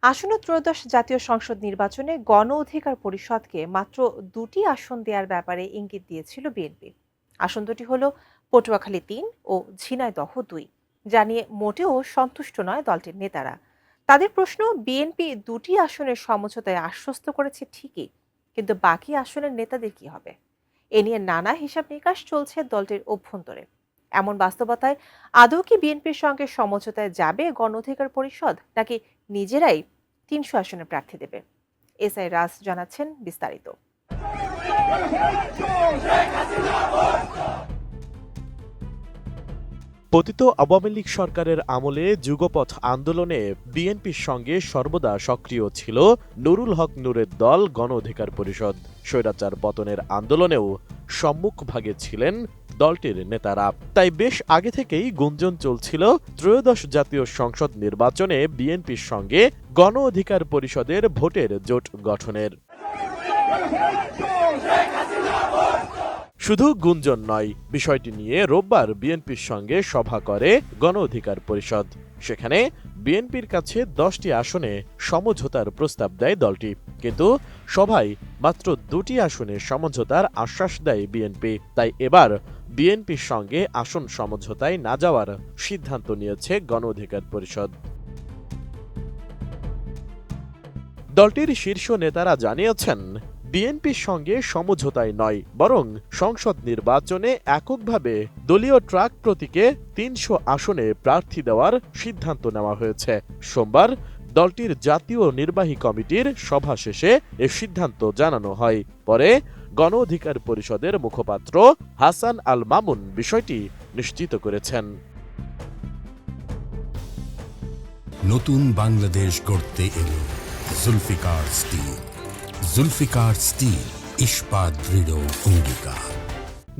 আসন্ন ত্রয়োদশ জাতীয় সংসদ নির্বাচনে গণ অধিকার পরিষদকে মাত্র 2টি আসন দেওয়ার ব্যাপারে ইঙ্গিত দিয়েছিল বিএনপি। আসন দুটি হল পটুয়াখালী 3 ও ঝিনাইদহ 2। যা নিয়ে মোটেও সন্তুষ্ট নয় দলটির নেতারা। তাদের প্রশ্ন, বিএনপি 2টি আসনের সমঝোতায় আশ্বস্ত করেছে ঠিকই, কিন্তু বাকি আসনের নেতাদের কি হবে? এ নিয়ে নানা হিসাব নিকাশ চলছে দলটির অভ্যন্তরে। এমন বাস্তবতায় আদৌ কি বিএনপির সঙ্গে সমঝোতায় যাবে গণ অধিকার পরিষদ, নাকি নিজেরাই 300 আসনে প্রার্থী দেবে? এসআই রাজ জানাচ্ছেন বিস্তারিত। পতিত আওয়ামী লীগ সরকারের আমলে যুগপথ আন্দোলনে বিএনপির সঙ্গে সর্বদা সক্রিয় ছিল নুরুল হক নূরের দল গণ অধিকার পরিষদ। স্বৈরাচার পতনের আন্দোলনেও সম্মুখভাগে ছিলেন দলটির নেতারা। তাই বেশ আগে থেকেই গুঞ্জন চলছিল ত্রয়োদশ জাতীয় সংসদ নির্বাচনে বিএনপির সঙ্গে গণ অধিকার পরিষদের ভোটের জোট গঠনের। শুধু গুঞ্জন নয়, বিষয়টি নিয়ে রোববার বিএনপির সঙ্গে সভা করে গণ অধিকার পরিষদ। সেখানে বিএনপির কাছে 10টি আসনে সমঝোতার প্রস্তাব দেয় দলটি, কিন্তু সভায় মাত্র 2টি আসনে সমঝোতার আশ্বাস দেয় বিএনপি। তাই এবার বিএনপির সঙ্গে আসন সমঝোতায় না যাওয়ার সিদ্ধান্ত নিয়েছে গণ অধিকার পরিষদ। দলটির শীর্ষ নেতারা জানিয়েছেন, বিএনপির সঙ্গে সমঝোতায় নয়, বরং সংসদ নির্বাচনে এককভাবে দলীয় ট্রাক প্রতীকে 300 আসনে প্রার্থী দেওয়ার সিদ্ধান্ত নেওয়া হয়েছে। সোমবার দলটির জাতীয় নির্বাহী কমিটির সভা শেষে এ সিদ্ধান্ত জানানো হয়। পরে গণ অধিকার পরিষদের মুখপাত্র হাসান আল মামুন বিষয়টি নিশ্চিত করেছেন। নতুন বাংলাদেশ গড়তে এলো জুলফিকার স্টিল। জুলফিকার স্টিল, ইস্পাত দৃঢ় অঙ্গীকার।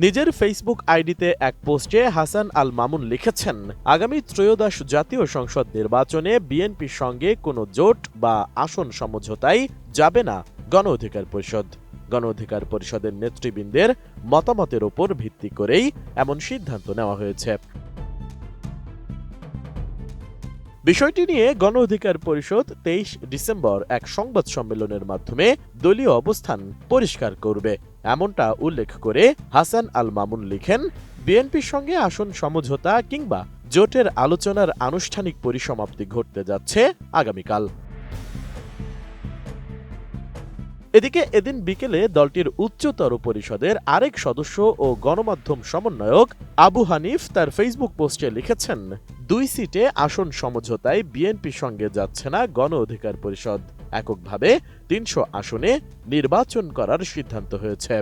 নিজের ফেসবুক আইডিতে এক পোস্টে হাসান আল মামুন লিখেছেন, আগামী ত্রয়োদশ জাতীয় সংসদ নির্বাচনে বিএনপির সঙ্গে কোনো জোট বা আসন সমঝোতায় যাবে না গণ অধিকার পরিষদ। গণ অধিকার পরিষদের নেতৃবৃন্দের মতামতের ওপর ভিত্তি করেই এমন সিদ্ধান্ত নেওয়া হয়েছে। বিষয়টি নিয়ে গণ অধিকার পরিষদ 23 ডিসেম্বর এক সংবাদ সম্মেলনের মাধ্যমে দলীয় অবস্থান পরিষ্কার করবে, এমনটা উল্লেখ করে হাসান আল মামুন লিখেন, বিএনপির সঙ্গে আসন সমঝোতা কিংবা জোটের আলোচনার আনুষ্ঠানিক পরিসমাপ্তি ঘটতে যাচ্ছে আগামীকাল। এদিকে এদিন বিকেলে দলটির উচ্চতর পরিষদের আরেক সদস্য ও গণমাধ্যম সমন্বয়ক আবু হানিফ তার ফেসবুক পোস্টে লিখেছেন, 2 সিটে আসন সমঝোতায় বিএনপির সঙ্গে যাচ্ছে না গণ অধিকার পরিষদ। এককভাবে 300 আসনে নির্বাচন করার সিদ্ধান্ত হয়েছে।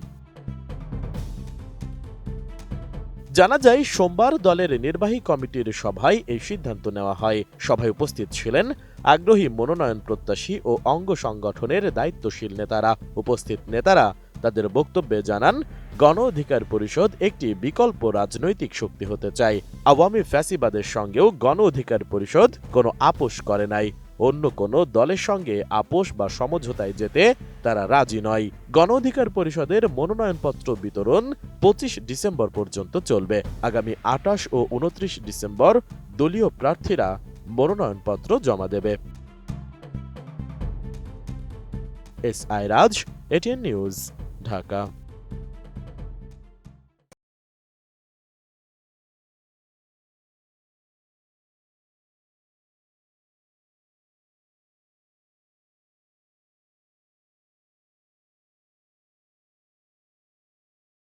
জানা যায়, সোমবার দলের নির্বাহী কমিটির সভায় এই সিদ্ধান্ত নেওয়া হয়। সভায় উপস্থিত ছিলেন আগ্রহী মনোনয়ন প্রত্যাশী ও অঙ্গ সংগঠনের দায়িত্বশীল নেতারা। উপস্থিত নেতারা তাদের বক্তব্যে জানান, গণ অধিকার পরিষদ একটি বিকল্প রাজনৈতিক শক্তি হতে চায়। আওয়ামী ফ্যাসিবাদের সঙ্গেও গণ অধিকার পরিষদ কোনো আপোষ করে নাই। অন্য কোনো দলের সঙ্গে আপোষ বা সমঝোতায় যেতে তারা রাজি নয়। গণ অধিকার পরিষদের মনোনয়নপত্র বিতরণ 25 ডিসেম্বর পর্যন্ত চলবে। আগামী 28 ও 29 ডিসেম্বর দলীয় প্রার্থীরা মনোনয়নপত্র জমা দেবে। এসআই রাজ, এটিএন নিউজ, ঢাকা।